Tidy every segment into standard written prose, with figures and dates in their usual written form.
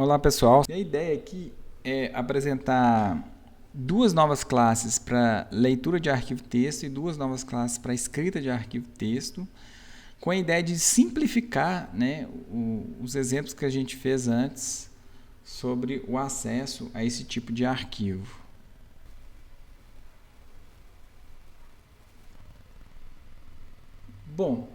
Olá pessoal, a ideia aqui é apresentar duas novas classes para leitura de arquivo texto e duas novas classes para escrita de arquivo texto, com a ideia de simplificar, né, os exemplos que a gente fez antes sobre o acesso a esse tipo de arquivo. Bom,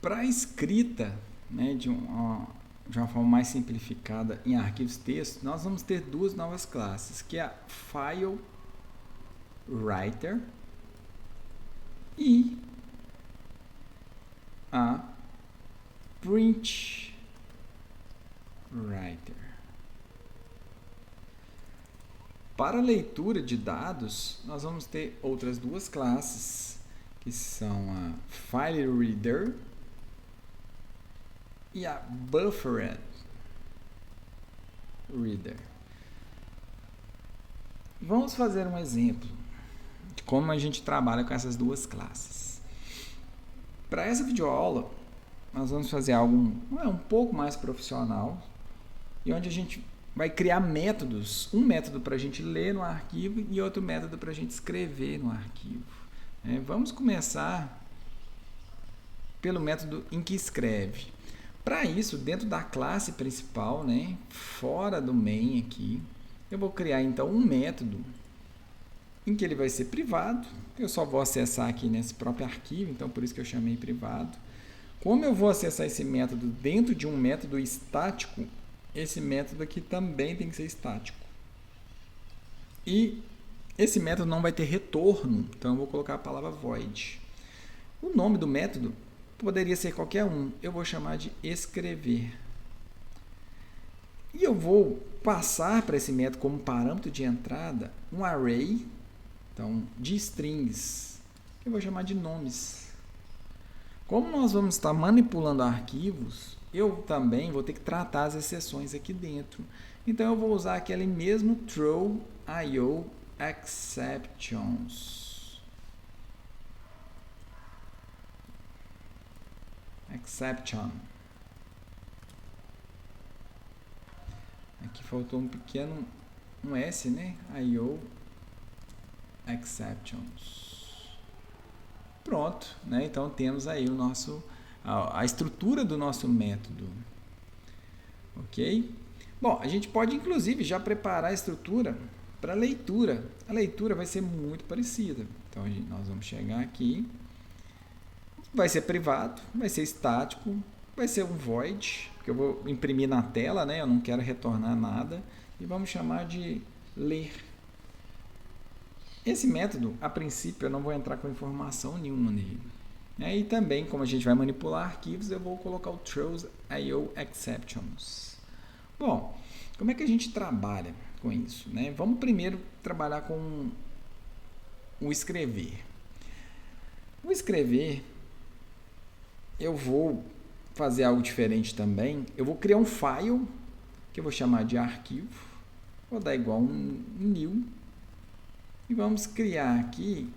para a escrita, né, de uma forma mais simplificada em arquivos texto, nós vamos ter duas novas classes, que é a File Writer e a Print Writer. Para leitura de dados, nós vamos ter outras duas classes, que são a File Reader e a Buffered Reader. Vamos fazer um exemplo de como a gente trabalha com essas duas classes. Para essa videoaula, nós vamos fazer algo um pouco mais profissional, e onde a gente vai criar métodos, um método para a gente ler no arquivo e outro método para a gente escrever no arquivo. Vamos começar pelo método em que escreve. Para isso, dentro da classe principal, né, fora do main aqui, eu vou criar então um método em que ele vai ser privado. Eu só vou acessar aqui nesse próprio arquivo, então por isso que eu chamei privado. Como eu vou acessar esse método dentro de um método estático, esse método aqui também tem que ser estático. E esse método não vai ter retorno, então eu vou colocar a palavra void. O nome do método poderia ser qualquer um, eu vou chamar de escrever. E eu vou passar para esse método como parâmetro de entrada um array, então, de strings, que eu vou chamar de nomes. Como nós vamos estar manipulando arquivos, eu também vou ter que tratar as exceções aqui dentro. Então, eu vou usar aquele mesmo throw IO exceptions. Exception. Aqui faltou um pequeno S, né? IO exceptions. Pronto, né? Então temos aí a estrutura do nosso método. Ok? Bom, a gente pode inclusive já preparar a estrutura para a leitura. A leitura vai ser muito parecida. Então nós vamos chegar aqui. Vai ser privado, vai ser estático, vai ser um void, que eu vou imprimir na tela, né? Eu não quero retornar nada. E vamos chamar de ler. Esse método, a princípio, eu não vou entrar com informação nenhuma nele. E também, como a gente vai manipular arquivos, eu vou colocar o throws IO exceptions. Bom, como é que a gente trabalha com isso, né? Vamos primeiro trabalhar com o escrever. O escrever, eu vou fazer algo diferente também. Eu vou criar um file, que eu vou chamar de arquivo. Vou dar igual um new. E vamos criar aqui,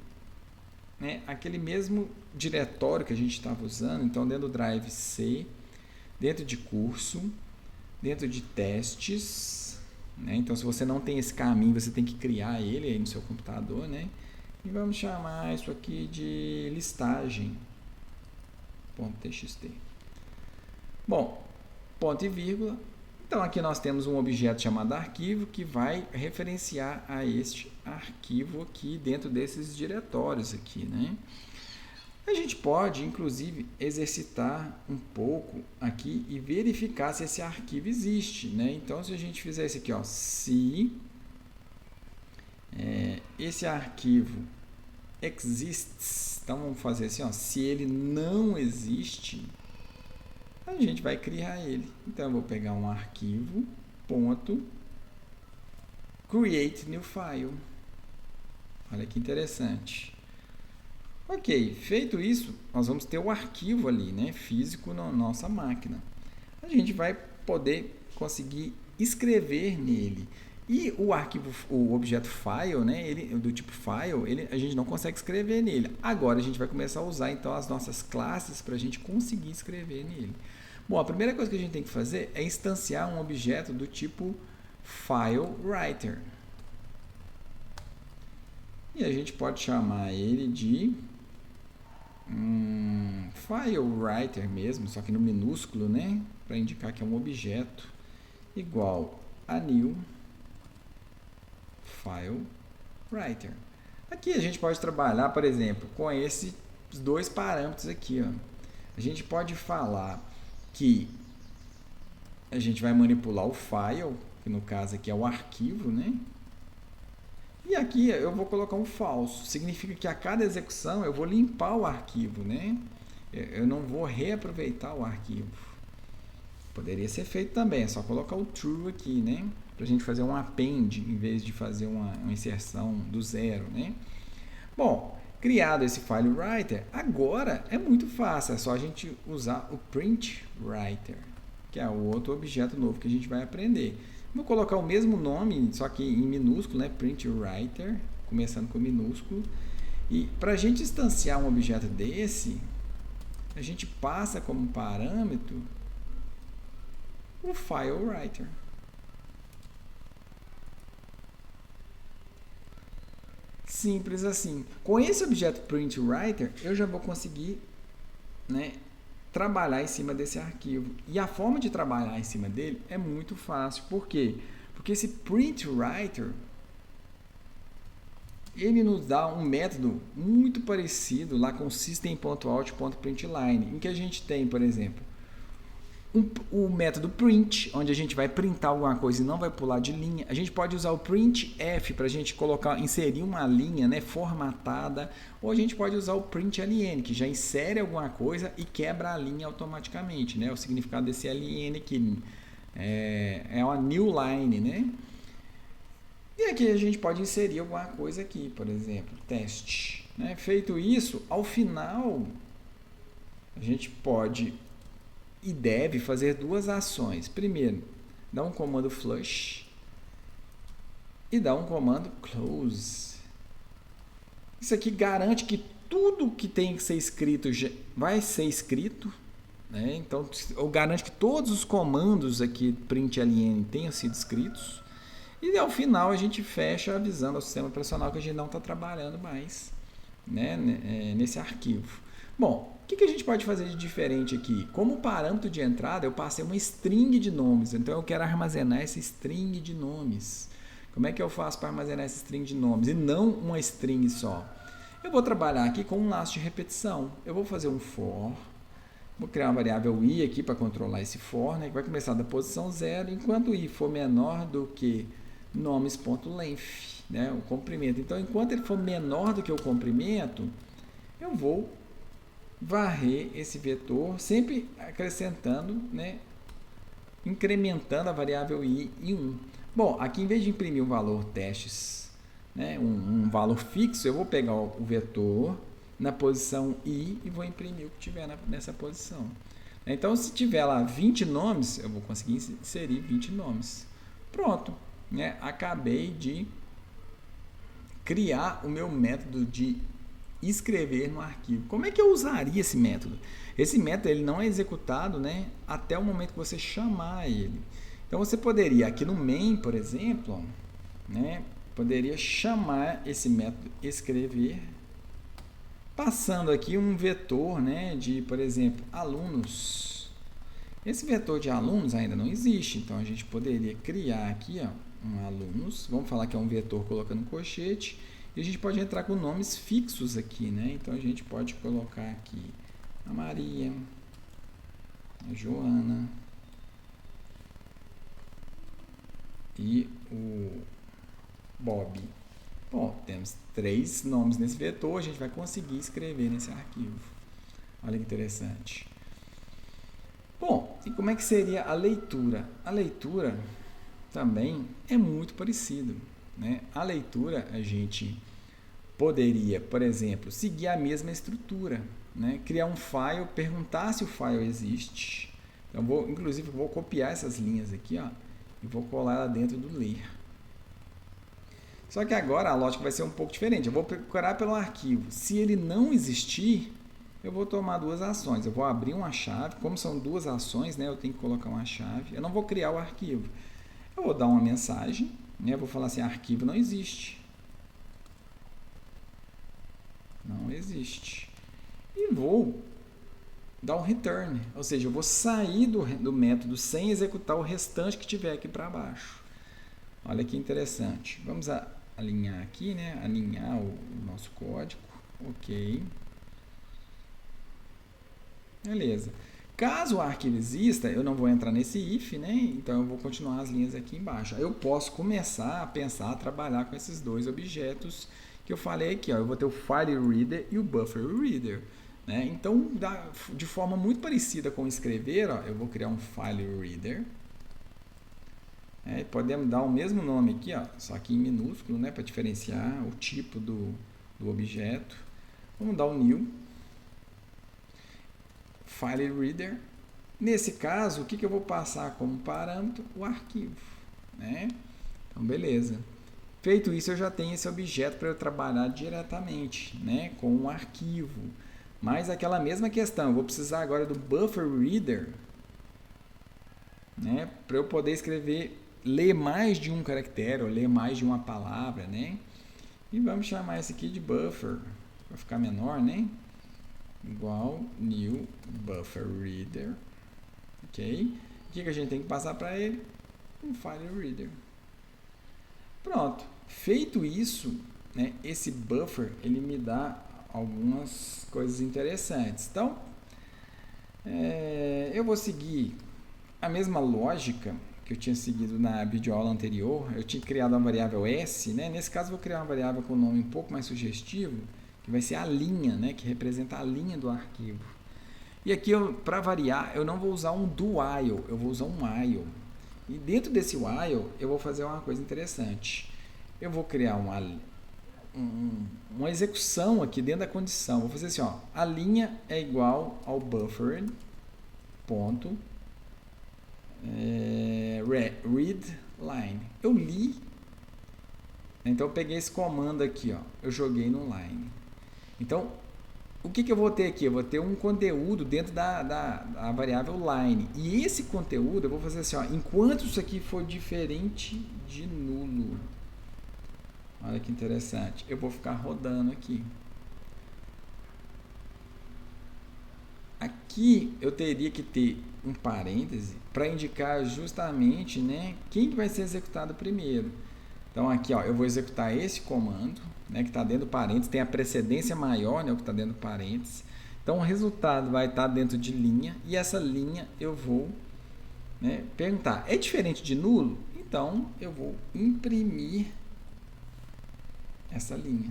né, aquele mesmo diretório que a gente estava usando. Então, dentro do drive C, dentro de curso, dentro de testes. Né? Então, se você não tem esse caminho, você tem que criar ele aí no seu computador. Né? E vamos chamar isso aqui de listagem. .txt. Bom, ponto e vírgula. Então, aqui nós temos um objeto chamado arquivo que vai referenciar a este arquivo aqui dentro desses diretórios aqui, né? A gente pode, inclusive, exercitar um pouco aqui e verificar se esse arquivo existe, né? Então, se a gente fizer isso aqui, ó, se esse arquivo exists, então vamos fazer assim, ó, se ele não existe, a gente vai criar ele. Então eu vou pegar um arquivo, ponto, create new file. Olha que interessante. Ok, feito isso, nós vamos ter o arquivo ali, né, físico na nossa máquina. A gente vai poder conseguir escrever nele. E o arquivo, o objeto file, né, do tipo file, a gente não consegue escrever nele. Agora a gente vai começar a usar então as nossas classes para a gente conseguir escrever nele. Bom, a primeira coisa que a gente tem que fazer é instanciar um objeto do tipo FileWriter. E a gente pode chamar ele de FileWriter mesmo, só que no minúsculo, né? Para indicar que é um objeto igual a new FileWriter. Aqui a gente pode trabalhar, por exemplo, com esses dois parâmetros aqui. Ó. A gente pode falar que a gente vai manipular o file, que no caso aqui é o arquivo, né? E aqui eu vou colocar um falso. Significa que a cada execução eu vou limpar o arquivo, né? Eu não vou reaproveitar o arquivo. Poderia ser feito também, é só colocar o true aqui, né? Para a gente fazer um append em vez de fazer uma inserção do zero, né? Bom, criado esse FileWriter, agora é muito fácil, é só a gente usar o PrintWriter, que é o outro objeto novo que a gente vai aprender. Vou colocar o mesmo nome, só que em minúsculo, né? PrintWriter, começando com minúsculo. E para a gente instanciar um objeto desse, a gente passa como parâmetro o FileWriter. Simples assim. Com esse objeto PrintWriter, eu já vou conseguir, né, trabalhar em cima desse arquivo. E a forma de trabalhar em cima dele é muito fácil. Por quê? Porque esse PrintWriter, ele nos dá um método muito parecido lá com system.out.println, em que a gente tem, por exemplo, o método print, onde a gente vai printar alguma coisa e não vai pular de linha. A gente pode usar o printf para a gente inserir uma linha, né, formatada, ou a gente pode usar o println, que já insere alguma coisa e quebra a linha automaticamente, né? O significado desse ln aqui é uma new line, né? E aqui a gente pode inserir alguma coisa aqui, por exemplo, teste, né? Feito isso, ao final a gente pode e deve fazer duas ações. Primeiro, dá um comando flush e dá um comando close. Isso aqui garante que tudo que tem que ser escrito vai ser escrito, né? Então, eu garanto que todos os comandos aqui println tenham sido escritos. E ao final a gente fecha avisando ao sistema operacional que a gente não está trabalhando mais, né, nesse arquivo. Bom, o que a gente pode fazer de diferente aqui? Como parâmetro de entrada, eu passei uma string de nomes. Então, eu quero armazenar essa string de nomes. Como é que eu faço para armazenar essa string de nomes? E não uma string só. Eu vou trabalhar aqui com um laço de repetição. Eu vou fazer um for. Vou criar uma variável i aqui para controlar esse for, né, que vai começar da posição 0, enquanto i for menor do que nomes.length, né, o comprimento. Então, enquanto ele for menor do que o comprimento, eu vou varrer esse vetor, sempre acrescentando, né, incrementando a variável i em 1. Bom, aqui em vez de imprimir um valor testes, né, um valor fixo, eu vou pegar o vetor na posição i e vou imprimir o que tiver nessa posição. Então, se tiver lá 20 nomes, eu vou conseguir inserir 20 nomes. Pronto, né, acabei de criar o meu método de escrever no arquivo. Como é que eu usaria esse método? Esse método ele não é executado, né, até o momento que você chamar ele. Então você poderia, aqui no main, por exemplo, né, poderia chamar esse método escrever, passando aqui um vetor, né, de, por exemplo, alunos. Esse vetor de alunos ainda não existe, então a gente poderia criar aqui, ó, um alunos. Vamos falar que é um vetor colocando colchete. E a gente pode entrar com nomes fixos aqui, né? Então, a gente pode colocar aqui a Maria, a Joana e o Bob. Bom, temos 3 nomes nesse vetor, a gente vai conseguir escrever nesse arquivo. Olha que interessante. Bom, e como é que seria a leitura? A leitura também é muito parecido, né? A leitura a gente poderia, por exemplo, seguir a mesma estrutura, né? Criar um file, perguntar se o file existe. Então, inclusive, vou copiar essas linhas aqui, ó, e vou colar ela dentro do ler. Só que agora a lógica vai ser um pouco diferente. Eu vou procurar pelo arquivo. Se ele não existir, eu vou tomar duas ações. Eu vou abrir uma chave, como são duas ações, né, eu tenho que colocar uma chave. Eu não vou criar o arquivo. Eu vou dar uma mensagem, né, eu vou falar assim, arquivo não existe. Não existe. E vou dar um return, ou seja, eu vou sair do método sem executar o restante que tiver aqui para baixo. Olha que interessante. Vamos alinhar aqui, né? Alinhar o nosso código. Ok. Beleza. Caso o arquivo exista, eu não vou entrar nesse if, né? Então eu vou continuar as linhas aqui embaixo. Eu posso começar a pensar, a trabalhar com esses dois objetos que eu falei aqui, ó. Eu vou ter o file reader e o buffer reader, né? Então, de forma muito parecida com escrever, ó, eu vou criar um file reader. Podemos dar o mesmo nome aqui, ó, só que em minúsculo, né, para diferenciar o tipo do objeto. Vamos dar o new file reader. Nesse caso, o que eu vou passar como parâmetro? O arquivo, né? Então, beleza. Feito isso, eu já tenho esse objeto para eu trabalhar diretamente, né, com um arquivo. Mas aquela mesma questão, eu vou precisar agora do buffer reader, né, para eu poder escrever, ler mais de um caractere, ou ler mais de uma palavra, né? E vamos chamar esse aqui de buffer, para ficar menor, né? Igual new buffer reader, ok? O que a gente tem que passar para ele? Um file reader. Pronto. Feito isso, né, esse buffer, ele me dá algumas coisas interessantes. Então, eu vou seguir a mesma lógica que eu tinha seguido na videoaula anterior. Eu tinha criado uma variável S, né? Nesse caso, eu vou criar uma variável com um nome um pouco mais sugestivo, que vai ser a linha, né, que representa a linha do arquivo. E aqui, para variar, eu não vou usar um do while, eu vou usar um while. E dentro desse while, eu vou fazer uma coisa interessante. Eu vou criar uma execução aqui dentro da condição. Vou fazer assim, ó, a linha é igual ao buffer ponto read line. Eu li, então eu peguei esse comando aqui, ó, eu joguei no line. Então, o que eu vou ter aqui? Eu vou ter um conteúdo dentro da variável line. E esse conteúdo, eu vou fazer assim, ó, enquanto isso aqui for diferente de nulo. Olha que interessante. Eu vou ficar rodando aqui. Aqui eu teria que ter um parêntese para indicar justamente, né, quem que vai ser executado primeiro. Então aqui, ó, eu vou executar esse comando, né, que está dentro do parênteses, tem a precedência maior, né, o que está dentro do parênteses. Então o resultado vai estar dentro de linha e essa linha eu vou, né, perguntar, é diferente de nulo? Então eu vou imprimir essa linha.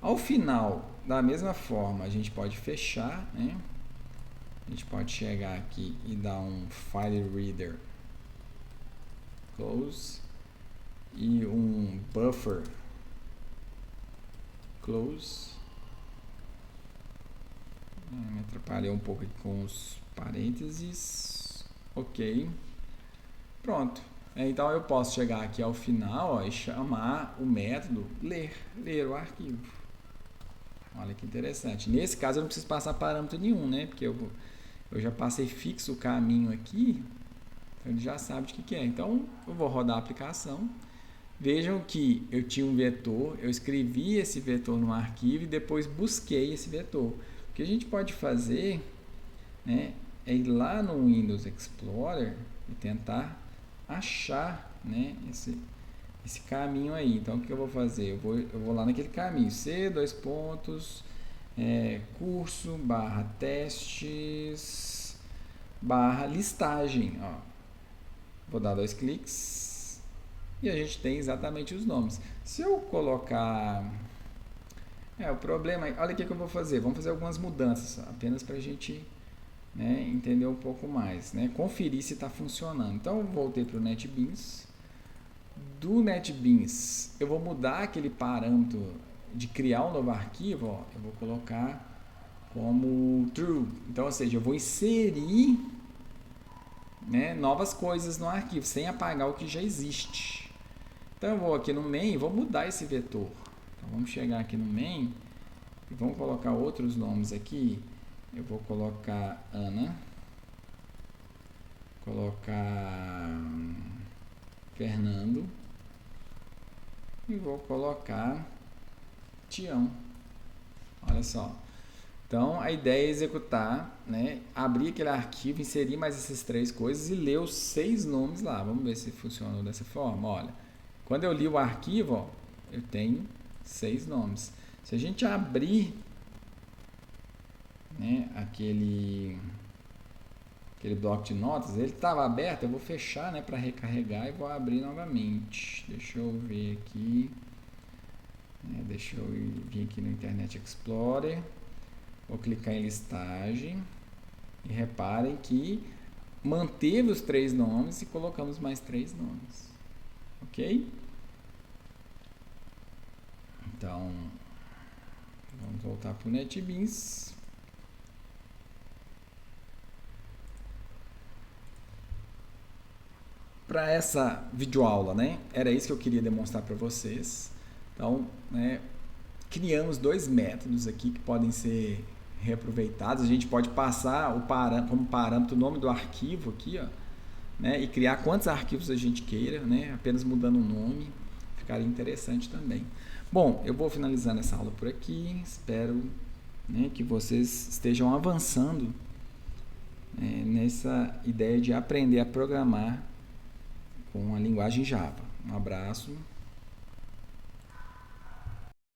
Ao final, da mesma forma, a gente pode fechar, né? A gente pode chegar aqui e dar um file reader close e um buffer close. Me atrapalhei um pouco aqui com os parênteses. Ok. Pronto. Então eu posso chegar aqui ao final, ó, e chamar o método ler o arquivo. Olha que interessante. Nesse caso eu não preciso passar parâmetro nenhum, né? Porque eu já passei fixo o caminho aqui, então ele já sabe de que é. Então eu vou rodar a aplicação. Vejam que eu tinha um vetor, eu escrevi esse vetor no arquivo e depois busquei esse vetor. O que a gente pode fazer, né, é ir lá no Windows Explorer e tentar achar, né, esse caminho aí. Então o que eu vou fazer? Eu vou lá naquele caminho, curso / testes / listagem, ó. Vou dar 2 cliques e a gente tem exatamente os nomes. Se eu colocar o problema, olha o que eu vou fazer. Vamos fazer algumas mudanças apenas para a gente, né, entender um pouco mais, né, conferir se está funcionando. Então eu voltei para o NetBeans. Do NetBeans eu vou mudar aquele parâmetro de criar um novo arquivo, ó, eu vou colocar como true. Então, ou seja, eu vou inserir, né, novas coisas no arquivo sem apagar o que já existe. Então eu vou aqui no main e vou mudar esse vetor. Então vamos chegar aqui no main Vamos colocar outros nomes aqui. Eu vou colocar Ana, colocar Fernando e vou colocar Tião. Olha só. Então, a ideia é executar, né? Abrir aquele arquivo, inserir mais essas 3 coisas e ler os 6 nomes lá. Vamos ver se funcionou dessa forma. Olha, quando eu li o arquivo, ó, eu tenho 6 nomes. Se a gente abrir, né, aquele bloco de notas, ele estava aberto, eu vou fechar, né, para recarregar e vou abrir novamente. Deixa eu ver aqui. Deixa eu vir aqui no Internet Explorer. Vou clicar em listagem e reparem que manteve os 3 nomes e colocamos mais 3 nomes. Ok? Então, vamos voltar para o NetBeans. Para essa videoaula, né? Era isso que eu queria demonstrar para vocês. Então, né, criamos 2 métodos aqui que podem ser reaproveitados. A gente pode passar como parâmetro o nome do arquivo aqui, ó, né, e criar quantos arquivos a gente queira, né, apenas mudando o nome. Ficaria interessante também. Bom, eu vou finalizando essa aula por aqui. Espero, né, que vocês estejam avançando, nessa ideia de aprender a programar com a linguagem Java. Um abraço.